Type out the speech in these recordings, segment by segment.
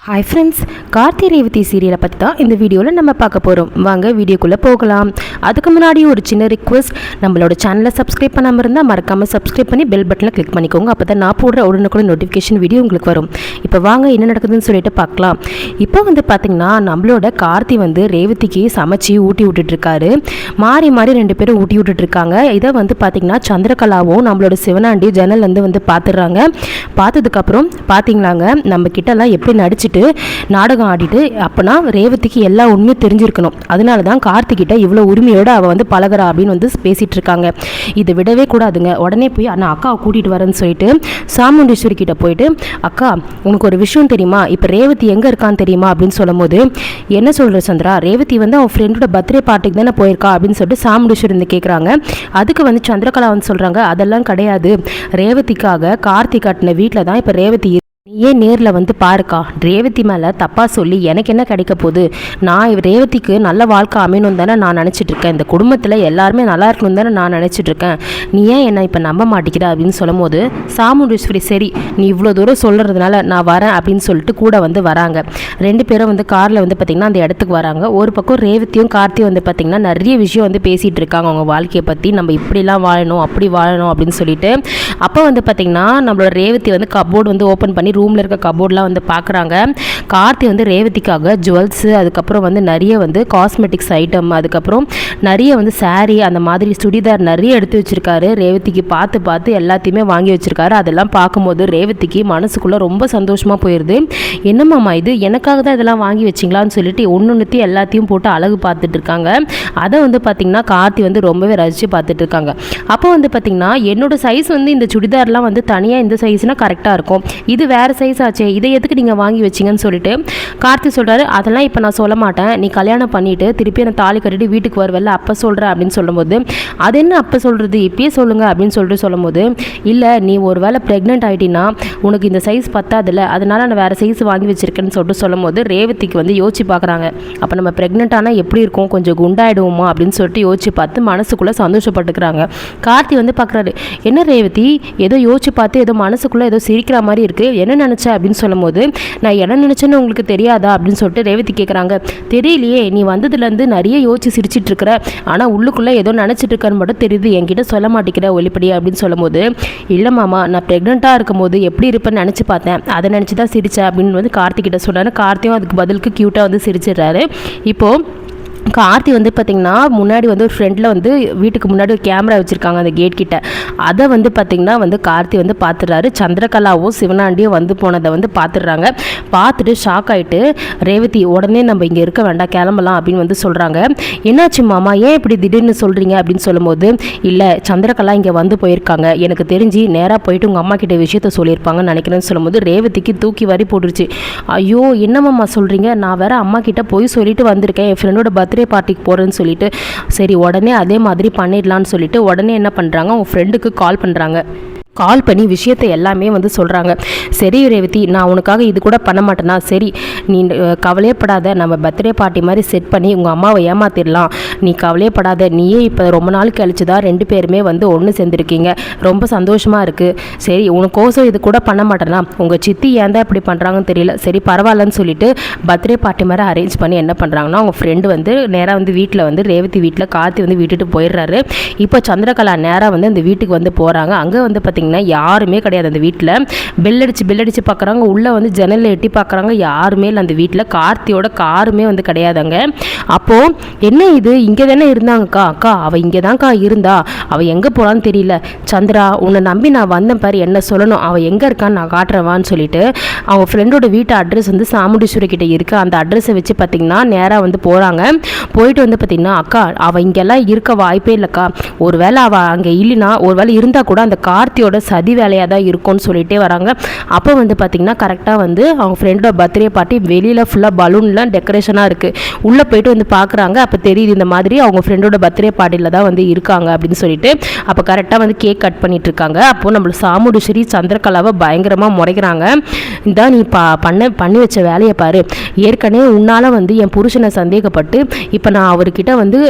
Hi friends, Karthi Revathi சீரியலை பற்றி தான் இந்த வீடியோவில் நம்ம பார்க்க போகிறோம். வாங்க வீடியோக்குள்ளே போகலாம். அதுக்கு முன்னாடி ஒரு சின்ன ரிக்வெஸ்ட், நம்மளோட சேனலை சப்ஸ்கிரைப் பண்ணாமல் இருந்தால் மறக்காமல் சப்ஸ்கிரைப் பண்ணி பெல் பட்டனை கிளிக் பண்ணிக்கோங்க. அப்போ தான் நான் போடுற உடனுக்குள்ள நோட்டிஃபிகேஷன் வீடியோ உங்களுக்கு வரும். இப்போ வாங்க என்ன நடக்குதுன்னு சொல்லிட்டு பார்க்கலாம். இப்போ பார்த்திங்கன்னா நம்மளோட கார்த்தி ரேவதிக்கு சமைச்சு ஊட்டி விட்டுட்ருக்காரு. மாறி மாறி ரெண்டு பேரும் ஊட்டி விட்டுட்ருக்காங்க. இதை பார்த்திங்கன்னா சந்திரகலாவும் நம்மளோட சிவனாண்டி ஜன்னல் பார்த்துடுறாங்க. பார்த்ததுக்கப்புறம் பார்த்திங்களாங்க, நம்ம கிட்டலாம் எப்படி நடிச்சுட்டு நாடகம் ஆடிட்டு அப்பனா ரேவதிக்கு எல்லா உண்மையும் தெரிஞ்சிருக்கணும். அதனால தான் கார்த்திகிட்ட இவ்வளோ உரிமையோடு அவள் பழகிறா அப்படின்னு பேசிகிட்டு இருக்காங்க. இதை விடவே கூடாதுங்க. உடனே போய் நான் அக்காவை கூட்டிகிட்டு வரேன்னு சொல்லிட்டு சாமுண்டீஸ்வரி கிட்ட போயிட்டு, அக்கா உனக்கு ஒரு விஷயம் தெரியுமா, இப்போ ரேவதி எங்கே இருக்கான்னு தெரியுமா அப்படின்னு சொல்லும் போது, என்ன சொல்கிற சந்திரா, ரேவதி அவன் ஃப்ரெண்டோட பர்த்டே பார்ட்டிக்கு தானே போயிருக்கா அப்படின்னு சொல்லிட்டு சாமுண்டீஸ்வரி கேட்குறாங்க. அதுக்கு சந்திரகலா சொல்கிறாங்க, அதெல்லாம் கிடையாது, ரேவதிக்காக கார்த்தி கட்டின வீட்டில் தான் இப்போ ரேவதி நீயே நேரில் பாருக்கா. ரேவதி மேலே தப்பாக சொல்லி எனக்கு என்ன கிடைக்க போகுது? நான் ரேவதிக்கு நல்ல வாழ்க்கை அமையணும் தானே நான் நினச்சிட்ருக்கேன். இந்த குடும்பத்தில் எல்லாருமே நல்லா இருக்கணும் தானே நான் நினச்சிட்ருக்கேன். நீ ஏன் என்னை இப்போ நம்ப மாட்டேங்கிற அப்படின்னு சொல்லும் போது சாமுண்டீஸ்வரி, சரி நீ இவ்வளோ தூரம் சொல்கிறதுனால நான் வரேன் அப்படின்னு சொல்லிட்டு கூட வராங்க. ரெண்டு பேரும் காரில் பார்த்திங்கன்னா அந்த இடத்துக்கு வராங்க. ஒரு பக்கம் ரேவதியும் கார்த்தியும் பார்த்திங்கன்னா நிறைய விஷயம் பேசிகிட்டு இருக்காங்க அவங்க வாழ்க்கையை பற்றி. நம்ம இப்படிலாம் வாழணும் அப்படி வாழணும் அப்படின்னு சொல்லிட்டு. அப்போ பார்த்திங்கன்னா நம்மளோட ரேவதி கபோர்டு ஓப்பன் பண்ணி ரூமில் இருக்க கபோர்ட்லாம் பார்க்குறாங்க. கார்த்தி ரேவதிக்காக ஜுவல்ஸு, அதுக்கப்புறம் நிறைய காஸ்மெட்டிக்ஸ் ஐட்டம், அதுக்கப்புறம் நிறைய சாரீ, அந்த மாதிரி சுடிதார் நிறைய எடுத்து வச்சுருக்காரு. ரேவதிக்கு பார்த்து பார்த்து எல்லாத்தையுமே வாங்கி வச்சுருக்காரு. அதெல்லாம் பார்க்கும்போது ரேவதிக்கு மனசுக்குள்ளே ரொம்ப சந்தோஷமாக போயிடுது. என்னம்மாம்மா இது, எனக்காக தான் இதெல்லாம் வாங்கி வச்சிங்களான்னு சொல்லிட்டு ஒன்றுத்தையும் எல்லாத்தையும் போட்டு அழகு பார்த்துட்டு இருக்காங்க. அதை பார்த்திங்கன்னா கார்த்தி ரொம்பவே ரசித்து பார்த்துட்டு இருக்காங்க. அப்போ பார்த்திங்கன்னா என்னோட சைஸ் இந்த சுடிதார்லாம் தனியாக இந்த சைஸ்னால் கரெக்டாக இருக்கும், இது வேறு சைஸ் ஆச்சே, இதை எதுக்கு நீங்கள் வாங்கி வச்சிங்கன்னு சொல்லிட்டு கார்த்தி சொல்கிறாரு. அதெல்லாம் இப்போ நான் சொல்ல மாட்டேன், நீ கல்யாணம் பண்ணிவிட்டு திருப்பி என்னை தாலி கட்டிட்டு வீட்டுக்கு வருவல்ல அப்போ சொல்கிறேன் அப்படின்னு சொல்லும்போது, அது என்ன அப்போ சொல்கிறது, இப்பயே சொல்லுங்கள் அப்படின்னு சொல்லும்போது, இல்லை நீ ஒரு வேளை ப்ரெக்னென்ட் ஆகிட்டின்னா உனக்கு இந்த சைஸ் பத்தாதில்ல, அதனால் நான் வேறு சைஸ் வாங்கி வச்சுருக்கேன்னு சொல்லும்போது ரேவதிக்கு யோசிச்சு பார்க்குறாங்க. அப்போ நம்ம ப்ரெக்னென்ட் ஆனால் எப்படி இருக்கும், கொஞ்சம் குண்டாயிடுவோமா அப்படின்னு சொல்லிட்டு யோசிச்சு பார்த்து மனசுக்குள்ளே சந்தோஷப்பட்டுக்கிறாங்க. கார்த்தி பார்க்குறாரு, என்ன ரேவதி ஏதோ யோசிச்சு பார்த்து ஏதோ மனசுக்குள்ளே ஏதோ சிரிக்கிற மாதிரி இருக்குது, என்ன நினச்ச அப்படின்னு சொல்லும்போது, நான் என்ன நினச்சேன்னு உங்களுக்கு தெரியாதா அப்படின்னு சொல்லிட்டு ரேவதி கேட்குறாங்க. தெரியலையே, நீ வந்ததுலேருந்து நிறைய யோசிச்சு சிரிச்சிட்டு இருக்கிற, ஆனால் உள்ளுக்குள்ளே ஏதோ நினச்சிட்டு இருக்கன்னு மட்டும் தெரியுது, என்கிட்ட சொல்ல மாட்டேங்கிற ஒளிப்படி அப்படின்னு சொல்லும்போது, இல்லை மாமா நான் ப்ரெக்னெண்ட்டாக இருக்கும்போது எப்படி இருப்பேன்னு நினச்சி பார்த்தேன், அதை நினச்சி தான் சிரித்தேன் அப்படின்னு கார்த்திகிட்ட சொன்னார். கார்த்தியும் அதுக்கு பதிலுக்கு க்யூட்டாக சிரிச்சிடுறாரு. இப்போது கார்த்தி பார்த்திங்கன்னா முன்னாடி ஒரு ஃப்ரெண்டில் வீட்டுக்கு முன்னாடி ஒரு கேமரா வச்சுருக்காங்க அந்த கேட் கிட்ட. அதை பார்த்திங்கன்னா கார்த்தி பார்த்துடுறாரு. சந்திரகலாவும் சிவனாண்டியும் போனதை பார்த்துடுறாங்க. பார்த்துட்டு ஷாக் ஆகிட்டு, ரேவதி உடனே நம்ம இங்கே இருக்க வேண்டாம் கிளம்பலாம் அப்படின்னு சொல்கிறாங்க. என்னாச்சு மாமா, ஏன் இப்படி திடீர்னு சொல்கிறீங்க அப்படின்னு சொல்லும்போது, இல்லை சந்திரகலா இங்கே போயிருக்காங்க, எனக்கு தெரிஞ்சு நேராக போயிட்டு உங்கள் அம்மா கிட்ட விஷயத்த சொல்லியிருப்பாங்கன்னு நினைக்கிறேன்னு சொல்லும்போது ரேவதிக்கு தூக்கி வாரி போட்டுருச்சு. ஐயோ என்னம்மா சொல்கிறீங்க, நான் வேறு அம்மா கிட்ட போய் சொல்லிட்டு வந்திருக்கேன், என் ஃப்ரெண்டோட பர்த்டே பார்ட்டிக்கு போகிறேன்னு சொல்லிட்டு. சரி உடனே அதே மாதிரி பண்ணிடலான்னு சொல்லிட்டு உடனே என்ன பண்ணுறாங்க, உங்கள் ஃப்ரெண்டுக்கு கால் பண்ணுறாங்க. கால் பண்ணி விஷயத்தை எல்லாமே சொல்கிறாங்க. சரி ரேவதி, நான் உனக்காக இது கூட பண்ண மாட்டேனா, சரி நீ கவலையப்படாத, நம்ம பர்த்டே பார்ட்டி மாதிரி செட் பண்ணி உங்கள் அம்மாவை ஏமாத்திடலாம், நீ கவலையப்படாத, நீயே இப்போ ரொம்ப நாள் கழிச்சு தான் ரெண்டு பேருமே ஒன்று சேர்ந்துருக்கீங்க, ரொம்ப சந்தோஷமாக இருக்குது. சரி உனக்கோசம் இது கூட பண்ண மாட்டேனா, உங்கள் சித்தி ஏன் தான் இப்படி பண்ணுறாங்கன்னு தெரியல, சரி பரவாயில்லன்னு சொல்லிட்டு பர்த்டே பார்ட்டி மாதிரி அரேஞ்ச் பண்ணி என்ன பண்ணுறாங்கன்னா, அவங்க ஃப்ரெண்டு நேராக வீட்டில் ரேவதி வீட்டில் கார்த்தி விட்டுட்டு போயிடுறாரு. இப்போ சந்திரகலா நேராக அந்த வீட்டுக்கு போகிறாங்க. அங்கே பார்த்திங்கன்னா யாருமே கிடையாது அந்த வீட்டில். பெல்லடிச்சு பார்க்குறாங்க, உள்ளே ஜன்னலில் எட்டி பார்க்குறாங்க, யாருமே இல்லை அந்த வீட்டில். கார்த்தியோட காருமே கிடையாதுங்க. அப்போது என்ன இது, இங்கே தானே இருந்தாங்கக்கா, அக்கா அவள் இங்கே தான்க்கா இருந்தா, அவள் எங்கே போகலான்னு தெரியல, சந்திரா உன்னை நம்பி நான் வந்தேன் பாரு, என்ன சொல்லணும், அவள் எங்கே இருக்கான்னு நான் காட்டுறவான்னு சொல்லிட்டு அவங்க ஃப்ரெண்டோட வீட்டு அட்ரஸ் சாமுண்டீஸ்வரி கிட்டே இருக்குது. அந்த அட்ரஸை வச்சு பார்த்திங்கன்னா நேராக போகிறாங்க. போயிட்டு பார்த்திங்கன்னா, அக்கா அவள் இங்கெல்லாம் இருக்க வாய்ப்பே இல்லைக்கா, ஒரு வேளை அவள் அங்கே இல்லைன்னா, ஒரு வேளை இருந்தால் கூட அந்த கார்த்தியோட சதி வேலையாக தான் இருக்கும்னு சொல்லிட்டே வராங்க. அப்போ பார்த்திங்கன்னா கரெக்டாக அவங்க ஃப்ரெண்டோட பர்த்டே பார்ட்டி வெளியில் ஃபுல்லாக பலூன்லாம் டெக்கரேஷனாக இருக்குது. உள்ளே போயிட்டு பார்க்குறாங்க. அப்போ தெரியுது இந்த மாதிரி அவங்க ஃப்ரெண்டோட பர்த்டே பார்ட்டியில் தான் இருக்காங்க அப்படின்னு சொல்லிட்டு. அப்போ கரெக்டாக கேக் கட் பண்ணிட்டு இருக்காங்க. அப்போது நம்மள சாமுண்டீஸ்வரி சந்திரகலாவை பயங்கரமாக முறைக்கிறாங்க. இதான் நீ பண்ணி வச்ச வேலையை பாரு, ஏற்கனவே உன்னால் என் புருஷனை சந்தேகப்பட்டு இப்போ நான் அவர்கிட்ட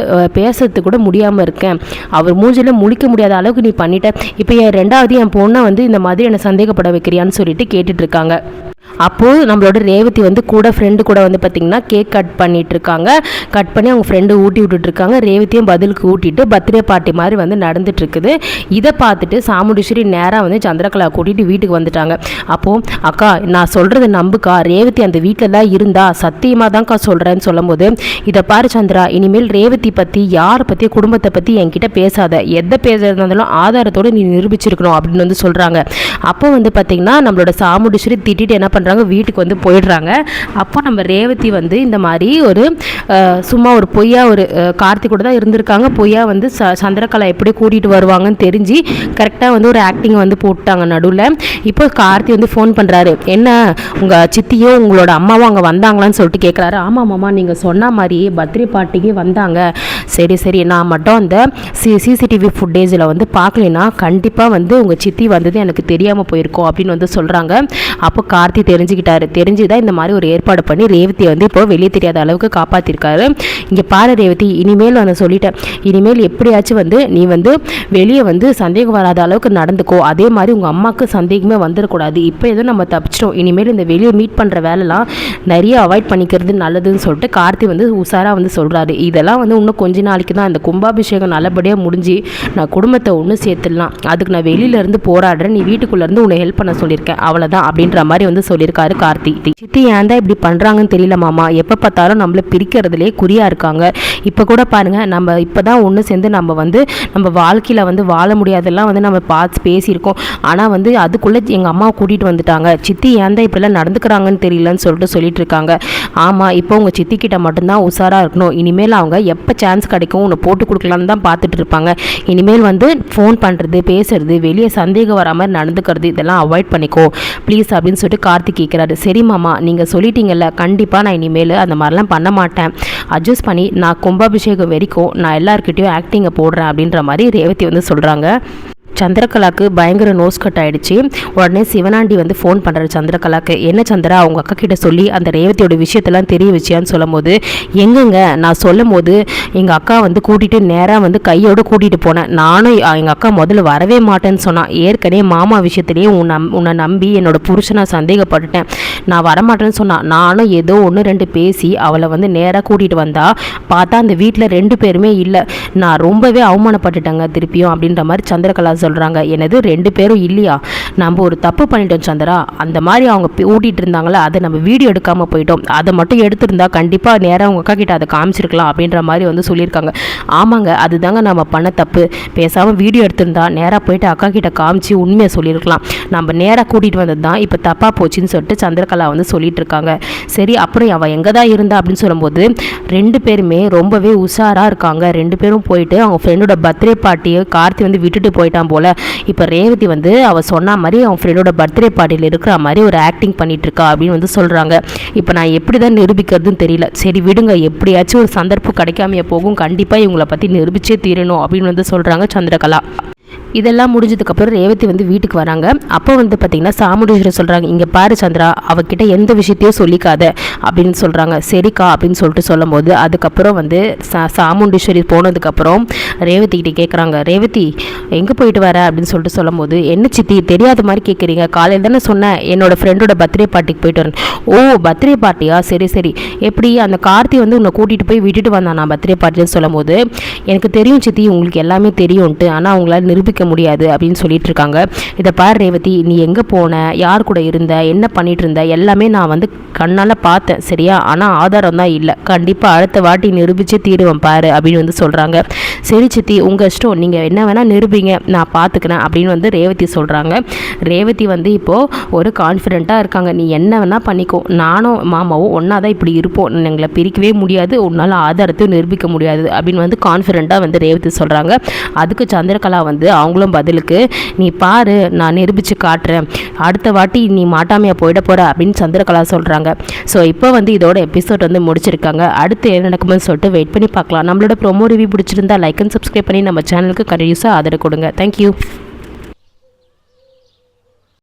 பேசுறது கூட முடியாமல் இருக்கேன், அவர் மூஞ்சில் முழிக்க முடியாத அளவுக்கு நீ பண்ணிட்ட, இப்போ என் ரெண்டாவது என் பொண்ணை இந்த மாதிரி என்னை சந்தேகப்பட வைக்கிறியான்னு சொல்லிட்டு கேட்டுட்ருக்காங்க. அப்போது நம்மளோட ரேவதி வந்து கூட ஃப்ரெண்டு கூட வந்து பார்த்திங்கன்னா கேக் கட் பண்ணிகிட்டு இருக்காங்க. கட் பண்ணி அவங்க ஃப்ரெண்டு ஊட்டி விட்டுட்ருக்காங்க. ரேவதியும் பதிலுக்கு ஊட்டிட்டு பர்த்டே பார்ட்டி மாதிரி வந்து நடந்துட்டுருக்குது. இதை பார்த்துட்டு சாமுண்டீஸ்வரி நேராக வந்து சந்திரகலா கூட்டிகிட்டு வீட்டுக்கு வந்துட்டாங்க. அப்போது அக்கா நான் சொல்கிறது நம்புக்கா, ரேவதி அந்த வீட்டில் தான் இருந்தா, சத்தியமாக தான்க்கா சொல்கிறேன்னு சொல்லும்போது, இதை பாரு சந்திரா, இனிமேல் ரேவதி பற்றி யாரை பற்றி குடும்பத்தை பற்றி என்கிட்ட பேசாத, எதை பேசுறதுனாலும் ஆதாரத்தோடு நீ நிரூபிச்சிருக்கணும் அப்படின்னு வந்து சொல்கிறாங்க. அப்போ வந்து பார்த்திங்கன்னா நம்மளோட சாமுண்டீஸ்வரி திட்டிட்டு என்ன பண்ணுறாங்க, வீட்டுக்கு வந்து போயிடுறாங்க. அப்போ நம்ம ரேவதி வந்து இந்த மாதிரி ஒரு சும்மா ஒரு பொய்யா ஒரு கார்த்திக் கூட தான் இருந்திருக்காங்க, பொய்யா வந்து சந்திரகலா எப்படி கூட்டிகிட்டு வருவாங்கன்னு தெரிஞ்சு கரெக்டாக வந்து ஒரு ஆக்டிங் வந்து போட்டாங்க நடுவில். இப்போ கார்த்தி வந்து ஃபோன் பண்ணுறாரு, என்ன உங்கள் சித்தியோ உங்களோட அம்மாவும் அங்கே வந்தாங்களான்னு சொல்லிட்டு கேட்குறாரு. ஆமாம் மாமா, நீங்கள் சொன்ன மாதிரி பர்த்டே பார்ட்டிக்கு வந்தாங்க. சரி சரி, நான் மட்டும் அந்த சிசிடிவி ஃபுட்டேஜில் வந்து பார்க்கலைன்னா கண்டிப்பாக வந்து உங்கள் சித்தி வந்தது எனக்கு தெரியாமல் போயிருக்கோம் அப்படின்னு வந்து சொல்கிறாங்க. அப்போ கார்த்தி தெரிஞ்சுக்கிட்டாரு. தெரிஞ்சு தான் இந்த மாதிரி ஒரு ஏற்பாடு பண்ணி ரேவதியை வந்து இப்போ வெளியே தெரியாத அளவுக்கு காப்பாற்றிருக்காரு. இங்கே பாரு ரேவதி, இனிமேல் நான் சொல்லிட்டேன், இனிமேல் எப்படியாச்சும் வந்து நீ வந்து வெளியே வந்து சந்தேகம் வராத அளவுக்கு நடந்துக்கோ. அதே மாதிரி உங்கள் அம்மாவுக்கு சந்தேகமே வந்துடக்கூடாது. இப்போ எதுவும் நம்ம தப்பிச்சிட்டோம், இனிமேல் இந்த வெளியே மீட் பண்ணுற வேலைலாம் நிறைய அவாய்ட் பண்ணிக்கிறது நல்லதுன்னு சொல்லிட்டு கார்த்தி வந்து உஷாராக வந்து சொல்கிறாரு. இதெல்லாம் வந்து இன்னும் கொஞ்ச நாளைக்கு தான் இந்த கும்பாபிஷேகம் நல்லபடியாக முடிஞ்சு நான் குடும்பத்தை ஒன்று சேர்த்துடலாம், அதுக்கு நான் வெளியிலேருந்து போராடுறேன், நீ வீட்டுக்குள்ளேருந்து உன்னை ஹெல்ப் பண்ண சொல்லியிருக்கேன் அவ்வளோதான் அப்படின்ற மாதிரி வந்து சொல்லியிருக்காரு கார்த்தி. சித்தி ஏன் தான் இப்படி பண்ணுறாங்கன்னு தெரியல மாமா, எப்போ பார்த்தாலும் நம்மளை பிரிக்கிறதுலே குறியாக இருக்காங்க. இப்போ கூட பாருங்கள், நம்ம இப்போ தான் ஒன்று சேர்ந்து நம்ம வந்து நம்ம வாழ்க்கையில் வந்து வாழ முடியாதெல்லாம் வந்து நம்ம பார்த்து பேசியிருக்கோம். ஆனால் வந்து அதுக்குள்ளே எங்கள் அம்மாவை கூட்டிகிட்டு வந்துட்டாங்க, சித்தி ஏன் தான் இப்படிலாம் நடந்துக்கிறாங்கன்னு தெரியலன்னு சொல்லிட்டு இருக்காங்க. ஆமாம், இப்போ உங்கள் சித்திக்கிட்ட மட்டும்தான் உஷாராக இருக்கணும். இனிமேல் அவங்க எப்போ சான்ஸ் கிடைக்கும் உன்னை போட்டு கொடுக்கலான்னு தான் பார்த்துட்டு இருப்பாங்க. இனிமேல் வந்து ஃபோன் பண்ணுறது, பேசுறது, வெளியே சந்தேகம் வர மாதிரி நடந்துக்கிறது, இதெல்லாம் அவாய்ட் பண்ணிக்கோ ப்ளீஸ் அப்படின்னு சொல்லிட்டு கார்த்திக் கேட்குறாரு. சரி மாமா, நீங்கள் சொல்லிட்டீங்கல்ல, கண்டிப்பாக நான் இனிமேல் அந்த மாதிரிலாம் பண்ண மாட்டேன், அட்ஜஸ்ட் பண்ணி நான் கும்பாபிஷேகம் வரைக்கும் நான் எல்லாருக்கிட்டையும் ஆக்டிங்கை போடுறேன் அப்படின்ற மாதிரி ரேவதி வந்து சொல்கிறாங்க. சந்திரகலாக்கு பயங்கர நோஸ் கட் ஆகிடுச்சு. உடனே சிவனாண்டி வந்து ஃபோன் பண்ணுறாரு சந்திரகலாக்கு. என்ன சந்திரா, அவங்க அக்கா கிட்ட சொல்லி அந்த ரேவதியோட விஷயத்தெல்லாம் தெரிய வச்சியான்னு சொல்லும் போது, எங்கெங்க நான் சொல்லும் போது எங்கள் அக்கா வந்து கூட்டிகிட்டு நேராக வந்து கையோடு கூட்டிகிட்டு போனேன். நானும் எங்கள் அக்கா முதல்ல வரவே மாட்டேன்னு சொன்னான். ஏற்கனவே மாமா விஷயத்துலேயே உன்னை நம்பி என்னோட புருஷனை சந்தேகப்பட்டுட்டேன், நான் வரமாட்டேன்னு சொன்னான். நானும் ஏதோ ஒன்று ரெண்டு பேசி அவளை வந்து நேராக கூட்டிகிட்டு வந்தா, பார்த்தா அந்த வீட்டில் 2 பேருமே இல்லை. நான் ரொம்பவே அவமானப்பட்டுட்டேங்க திருப்பியும் அப்படின்ற மாதிரி சந்திரகலா சொல்கிறாங்க. எனது 2 பேரும் இல்லையா, நம்ம ஒரு தப்பு பண்ணிட்டோம் சந்திரா, அந்த மாதிரி அவங்க ஊட்டிகிட்டு இருந்தாங்களா, அதை நம்ம வீடியோ எடுக்காமல் போயிட்டோம், அதை மட்டும் எடுத்திருந்தா கண்டிப்பாக நேராக அவங்க அக்கா கிட்ட அதை காமிச்சிருக்கலாம் அப்படின்ற மாதிரி வந்து சொல்லியிருக்காங்க. ஆமாங்க, அதுதாங்க நம்ம பண்ண தப்பு, பேசாமல் வீடியோ எடுத்திருந்தா நேராக போயிட்டு அக்கா கிட்ட காமிச்சு உண்மையை சொல்லியிருக்கலாம், நம்ம நேராக கூட்டிகிட்டு வந்தது தான் இப்போ தப்பாக போச்சுன்னு சொல்லிட்டு சந்திரகலா வந்து சொல்லிட்டு இருக்காங்க. சரி, அப்புறம் அவள் எங்கே தான் இருந்தா அப்படின்னு சொல்லும்போது 2 பேருமே ரொம்பவே உஷாராக இருக்காங்க. 2 பேரும் போயிட்டு அவங்க ஃப்ரெண்டோட பர்த்டே பார்ட்டியை கார்த்தி வந்து விட்டுட்டு போயிட்டான் போல. இப்போ ரேவதி வந்து அவள் சொன்ன மாதிரி அவன் ஃப்ரெண்டோட பர்த்டே பார்ட்டியில் இருக்கிற மாதிரி ஒரு ஆக்டிங் பண்ணிட்டு இருக்கா அப்படின்னு வந்து சொல்கிறாங்க. இப்போ நான் எப்படி தான் நிரூபிக்கிறதுன்னு தெரியல, சரி விடுங்க, எப்படியாச்சும் ஒரு சந்தர்ப்பம் கிடைக்காமையே போகும், கண்டிப்பாக இவங்களை பற்றி நிரூபிச்சே தீரணும் அப்படின்னு வந்து சொல்கிறாங்க சந்திரகலா. இதெல்லாம் முடிஞ்சதுக்கப்புறம் ரேவதி வந்து வீட்டுக்கு வராங்க. அப்போ வந்து பார்த்திங்கன்னா சாமுண்டீஸ்வரி சொல்கிறாங்க, இங்கே பாரு சந்திரா, அவகிட்ட எந்த விஷயத்தையும் சொல்லிக்காத அப்படின்னு சொல்கிறாங்க. சரிக்கா அப்படின்னு சொல்லிட்டு சொல்லும் போது அதுக்கப்புறம் வந்து சாமுண்டீஸ்வரி போனதுக்கப்புறம் ரேவதிக்கிட்ட கேட்குறாங்க, ரேவதி எங்கே போயிட்டு வர அப்படின்னு சொல்லிட்டு சொல்லும் போது, என்ன சித்தி தெரியாத மாதிரி கேட்குறீங்க, காலையில் தானே சொன்னேன் என்னோடய ஃப்ரெண்டோட பர்த்டே பார்ட்டிக்கு போயிட்டு வரேன். ஓ பர்த்டே பார்ட்டியா, சரி சரி, எப்படி அந்த கார்த்தி வந்து உன்னை கூட்டிகிட்டு போய் விட்டுட்டு வந்தான் நான் பர்த்டே பார்ட்டின்னு சொல்லும் போது, எனக்கு தெரியும் சித்தி உங்களுக்கு எல்லாமே தெரியும்ன்ட்டு, ஆனால் அவங்களால நிரூபிக்க முடியாது அப்படின்னு சொல்லிட்டு இருக்காங்க. இதை பாரு ரேவதி, நீ எங்கே போன, யார் கூட இருந்த, என்ன பண்ணிட்டு இருந்த, எல்லாமே நான் வந்து கண்ணால் பார்த்தேன் சரியா, ஆனால் ஆதாரம் தான் இல்லை, கண்டிப்பாக அடுத்த வாட்டி நிரூபிச்சே தீருவேன் பாரு அப்படின்னு வந்து சொல்கிறாங்க. சரி சித்தி உங்கள் இஷ்டம், நீங்கள் என்ன வேணால் நிரூபிங்க, நான் பார்த்துக்கிறேன் அப்படின்னு வந்து ரேவதி சொல்கிறாங்க. ரேவதி வந்து இப்போது ஒரு கான்ஃபிடென்ட்டாக இருக்காங்க, நீ என்ன வேணால் பண்ணிக்கோ, நானும் மாமாவும் ஒன்றா தான் இப்படி இருப்போம், எங்களை பிரிக்கவே முடியாது, உன்னால் ஆதாரத்தையும் நிரூபிக்க முடியாது அப்படின்னு வந்து கான்ஃபிடென்ட்டாக வந்து ரேவதி சொல்கிறாங்க. அதுக்கு சந்திரகலா வந்து அவங்களும் பதிலுக்கு, நீ பாரு நான் நிரூபித்து காட்டுறேன், அடுத்த வாட்டி நீ மாட்டாமையாக போயிட போகிற அப்படின்னு சந்திரகலா சொல்கிறாங்க. ஸோ இப்போ வந்து இதோட எபிசோட் வந்து முடிச்சிருக்காங்க. அடுத்து என்ன நடக்கும்னு சொல்லிட்டு வெயிட் பண்ணி பார்க்கலாம். நம்மளோட ப்ரோமோ ரிவ்யூ பிடிச்சிருந்தா லைக் அண்ட் சப்ஸ்கிரைப் பண்ணி நம்ம சேனலுக்கு கண்டினியூஸாக ஆதரவு கொடுங்க. தேங்க்யூ.